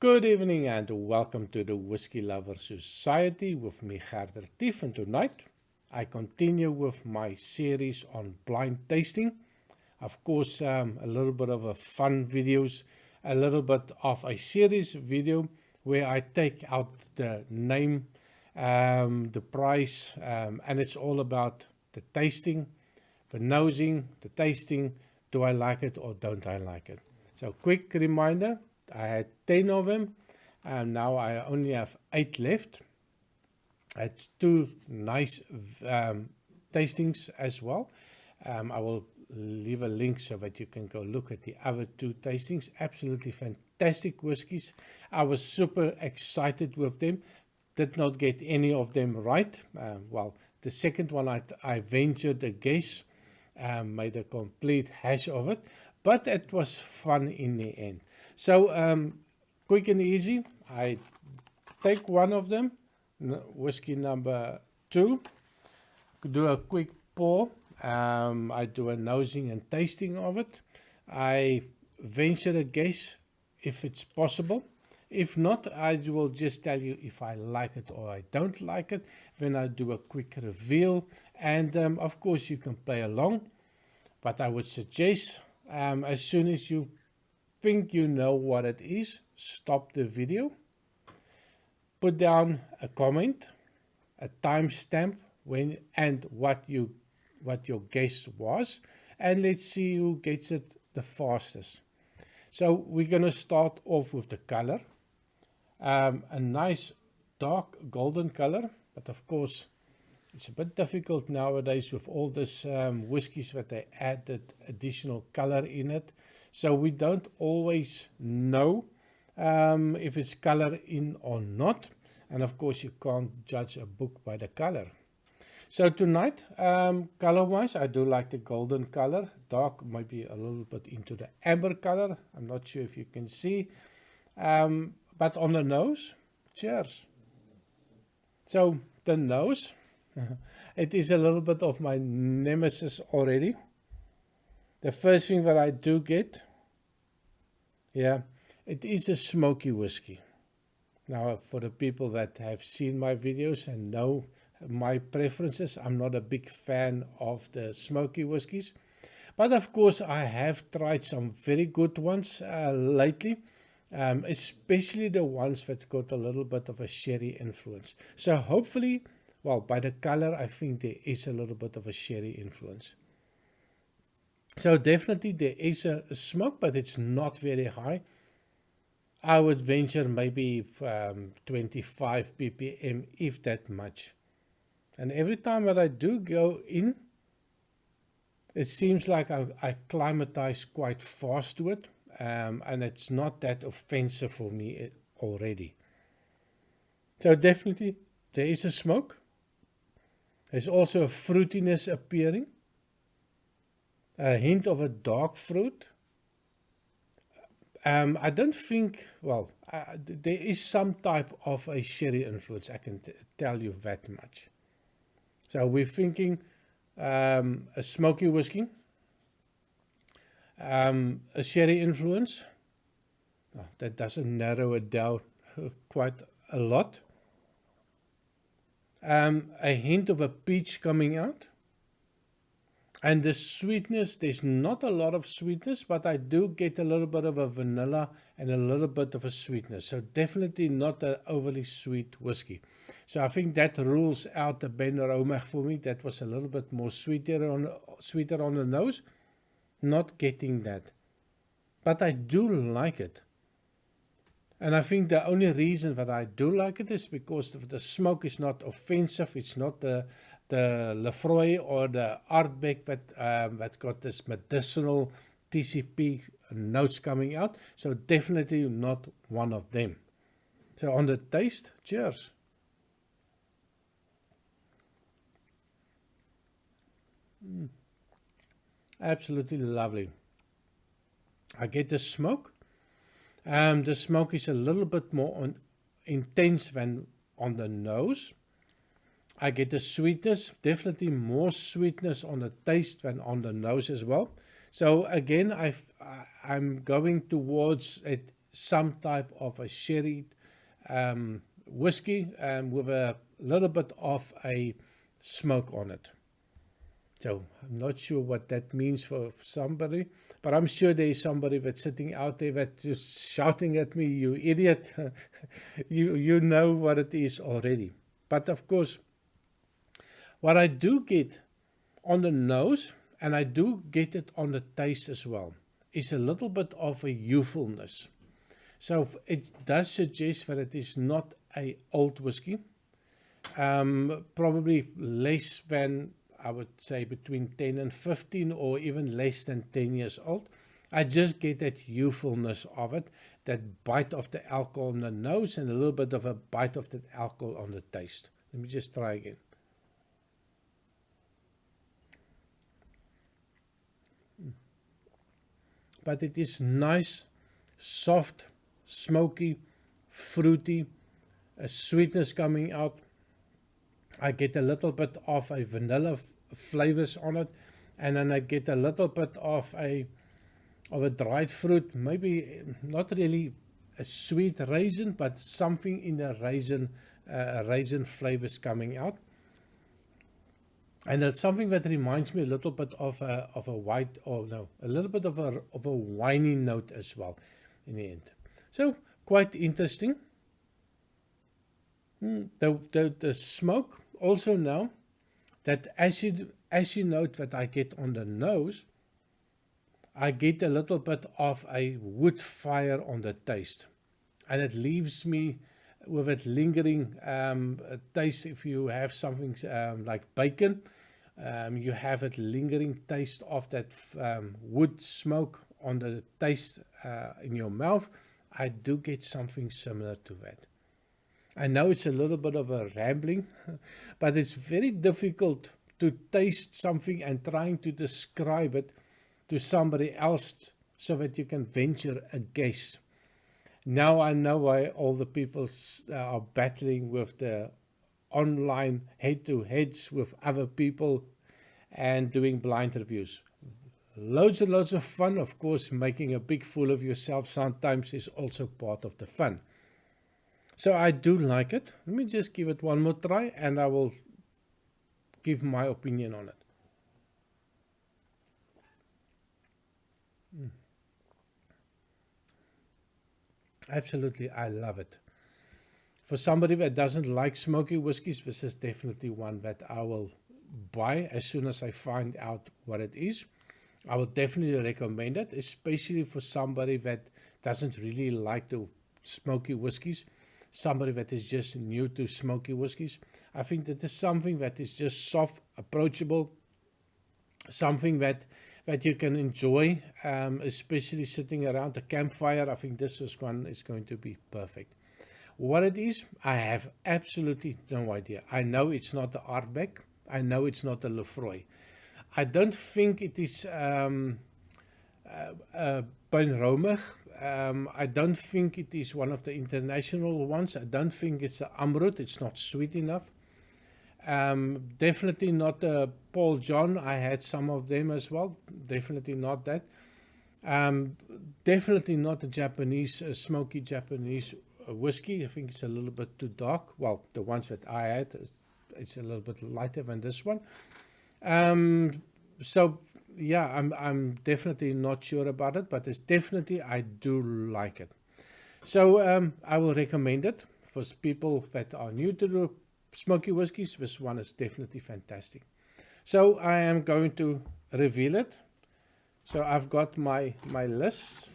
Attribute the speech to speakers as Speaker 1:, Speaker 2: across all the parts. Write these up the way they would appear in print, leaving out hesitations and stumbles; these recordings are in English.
Speaker 1: Good evening and welcome to the Whiskey Lover Society with me, Gert Retief, and tonight I continue with my series on blind tasting. Of course, a little bit of a fun videos, a little bit of a series video where I take out the name, the price, and it's all about the tasting, the nosing, the tasting. Do I like it or don't I like it? So quick reminder, I had 10 of them and now I only have 8 left. It's 2 nice tastings as well. I will leave a link so that you can go look at the other 2 tastings. Absolutely fantastic whiskies. I was super excited with them. Did not get any of them right. Well, the second one I ventured a guess, made a complete hash of it, but it was fun in the end. So quick and easy, I take one of them, whiskey number 2, do a quick pour. I do a nosing and tasting of it. I venture a guess if it's possible. If not, I will just tell you if I like it or I don't like it. Then I do a quick reveal, and of course you can play along, but I would suggest as soon as you think you know what it is, stop the video, put down a comment, a timestamp when and what your guess was, and let's see who gets it the fastest. So we're going to start off with the color, a nice dark golden color, but of course it's a bit difficult nowadays with all this whiskies that they added additional color in it. So we don't always know if it's color in or not. And of course you can't judge a book by the color. So tonight, color-wise, I do like the golden color. Dark, maybe a little bit into the amber color. I'm not sure if you can see. But on the nose, cheers. So the nose, it is a little bit of my nemesis already. The first thing that I do get, it is a smoky whiskey. Now, for the people that have seen my videos and know my preferences, I'm not a big fan of the smoky whiskies. But of course, I have tried some very good ones lately, especially the ones that got a little bit of a sherry influence. So hopefully, well, by the color, I think there is a little bit of a sherry influence. So definitely there is a smoke, but it's not very high. I would venture maybe 25 ppm, if that much. And every time that I do go in, it seems like I acclimatize quite fast to it. And it's not that offensive for me already. So definitely there is a smoke. There's also a fruitiness appearing. A hint of a dark fruit. I don't think, well, there is some type of a sherry influence, I can tell you that much. So we're thinking a smoky whiskey, a sherry influence. Oh, that doesn't narrow it down quite a lot. A hint of a peach coming out. And the sweetness, there's not a lot of sweetness, but I do get a little bit of a vanilla and a little bit of a sweetness. So definitely not an overly sweet whiskey. So I think that rules out the Ben Romach for me. That was a little bit more sweeter on the nose. Not getting that. But I do like it. And I think the only reason that I do like it is because the smoke is not offensive. It's not the Lefroy or the Ardbeg that got this medicinal TCP notes coming out. So definitely not one of them. So on the taste, cheers. Absolutely lovely. I get the smoke. The smoke is a little bit more intense than on the nose. I get the sweetness, definitely more sweetness on the taste than on the nose as well. So again, I'm going towards it some type of a sherry whiskey with a little bit of a smoke on it. So I'm not sure what that means for somebody, but I'm sure there is somebody that's sitting out there that's just shouting at me, "You idiot." you know what it is already. But of course, what I do get on the nose, and I do get it on the taste as well, is a little bit of a youthfulness. So it does suggest that it is not a old whiskey. Probably less than, I would say, between 10 and 15, or even less than 10 years old. I just get that youthfulness of it, that bite of the alcohol on the nose, and a little bit of a bite of the alcohol on the taste. Let me just try again. But it is nice, soft, smoky, fruity, a sweetness coming out. I get a little bit of a vanilla flavors on it, and then I get a little bit of a dried fruit, maybe not really a sweet raisin, but something in the raisin flavors coming out. And it's something that reminds me a little bit of a white, or no, a little bit of a winey note as well in the end. So quite interesting. The smoke also now, that as you note that I get on the nose, I get a little bit of a wood fire on the taste, and it leaves me with a lingering taste. If you have something like bacon, you have a lingering taste of that wood smoke on the taste in your mouth. I do get something similar to that. I know it's a little bit of a rambling, but it's very difficult to taste something and trying to describe it to somebody else so that you can venture a guess. Now I know why all the people are battling with the online head-to-heads with other people and doing blind reviews. Loads and loads of fun. Of course, making a big fool of yourself sometimes is also part of the fun. So I do like it. Let me just give it one more try, and I will give my opinion on it. Absolutely, I love it. For somebody that doesn't like smoky whiskies, this is definitely one that I will buy as soon as I find out what it is. I would definitely recommend it, especially for somebody that doesn't really like the smoky whiskies, somebody that is just new to smoky whiskies. I think that is something that is just soft, approachable, something that you can enjoy, especially sitting around a campfire. I think this one is going to be perfect. What it is, I have absolutely no idea. I know it's not the Ardbeg. I know it's not the Lefroy. I don't think it is Pijnromig. I don't think it is one of the international ones. I don't think it's the Amrut. It's not sweet enough. Definitely not the Paul John. I had some of them as well. Definitely not that. Definitely not the Japanese, smoky Japanese whiskey. I think it's a little bit too dark. Well, the ones that I had, it's a little bit lighter than this one. So yeah, I'm definitely not sure about it, but it's definitely, I do like it. So I will recommend it for people that are new to the smoky whiskies. This one is definitely fantastic. So I am going to reveal it. So I've got my list.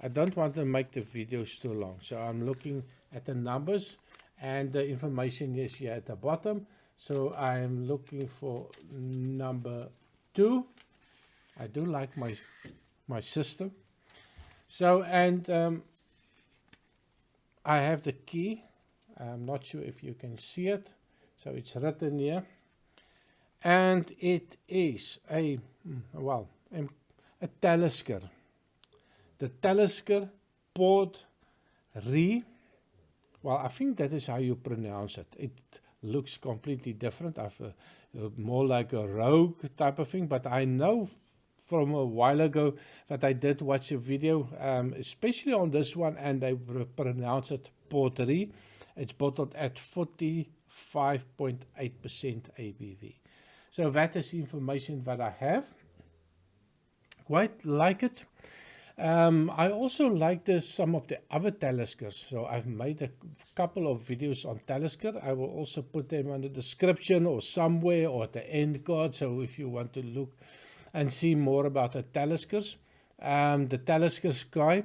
Speaker 1: I don't want to make the videos too long, so I'm looking at the numbers, and the information is here at the bottom. So I'm looking for number 2. I do like my system. So, and I have the key. I'm not sure if you can see it. So it's written here, and it is a Talisker. The Talisker Port Re. Well, I think that is how you pronounce it. It looks completely different. I've more like a rogue type of thing, but I know from a while ago that I did watch a video, especially on this one, and they pronounce it Porterie. It's bottled at 45.8% ABV. So that is information that I have. Quite like it. I also like some of the other Taliskers. So I've made a couple of videos on Talisker. I will also put them on the description or somewhere or at the end card. So if you want to look and see more about the Taliskers, the Talisker Sky,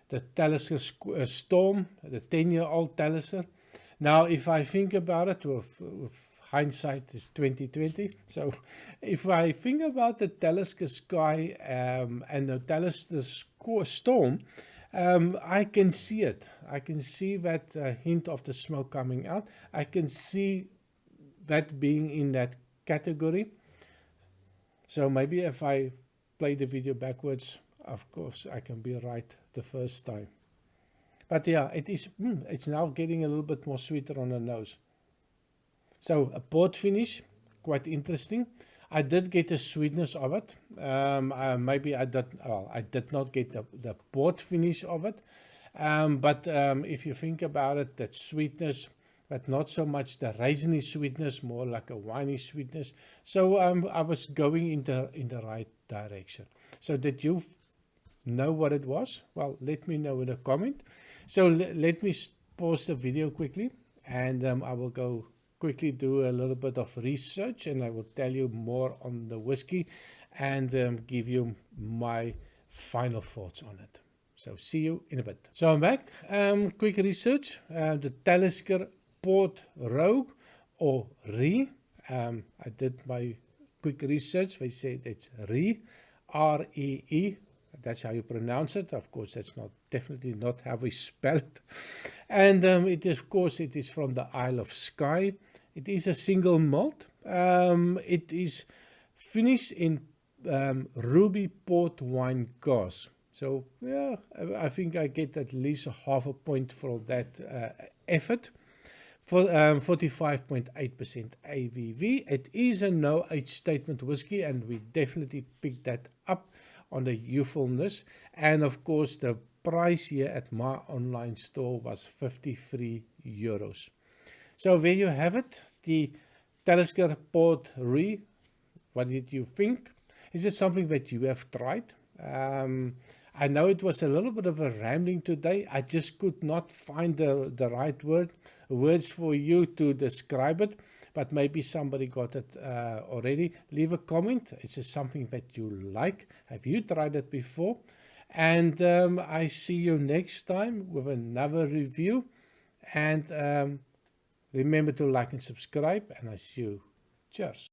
Speaker 1: the Talisker Storm, the 10-year-old Talisker. Now, if I think about it, with hindsight is 2020. So if I think about the Talisker Sky and the Talisker Storm, I can see it. I can see that hint of the smoke coming out. I can see that being in that category. So maybe if I play the video backwards, of course, I can be right the first time. But yeah, it's now getting a little bit more sweeter on the nose. So a port finish, quite interesting. I did get the sweetness of it. Maybe I did not get the port finish of it. But if you think about it, that sweetness, but not so much the raisiny sweetness, more like a winey sweetness. So I was going in the right direction. So did you know what it was? Well, let me know in a comment. So let me pause the video quickly, and I will go quickly do a little bit of research, and I will tell you more on the whiskey and give you my final thoughts on it. So see you in a bit. So I'm back. Quick research. The Talisker Port Rogue or Ree. I did my quick research. They said it's Ree, R-E-E. That's how you pronounce it. Of course, that's definitely not how we spell it. And it is from the Isle of Skye. It is a single malt. It is finished in ruby port wine cask. So yeah, I think I get at least a half a point for that effort. For 45.8% ABV. It is a no age statement whiskey, and we definitely picked that up on the youthfulness. And of course, the price here at my online store was €53. So there you have it, the Talisker Port Ree. What did you think? Is it something that you have tried? I know it was a little bit of a rambling today. I just could not find the right words for you to describe it, but maybe somebody got it already. Leave a comment. Is it something that you like? Have you tried it before? And I see you next time with another review. And remember to like and subscribe, and I see you. Cheers.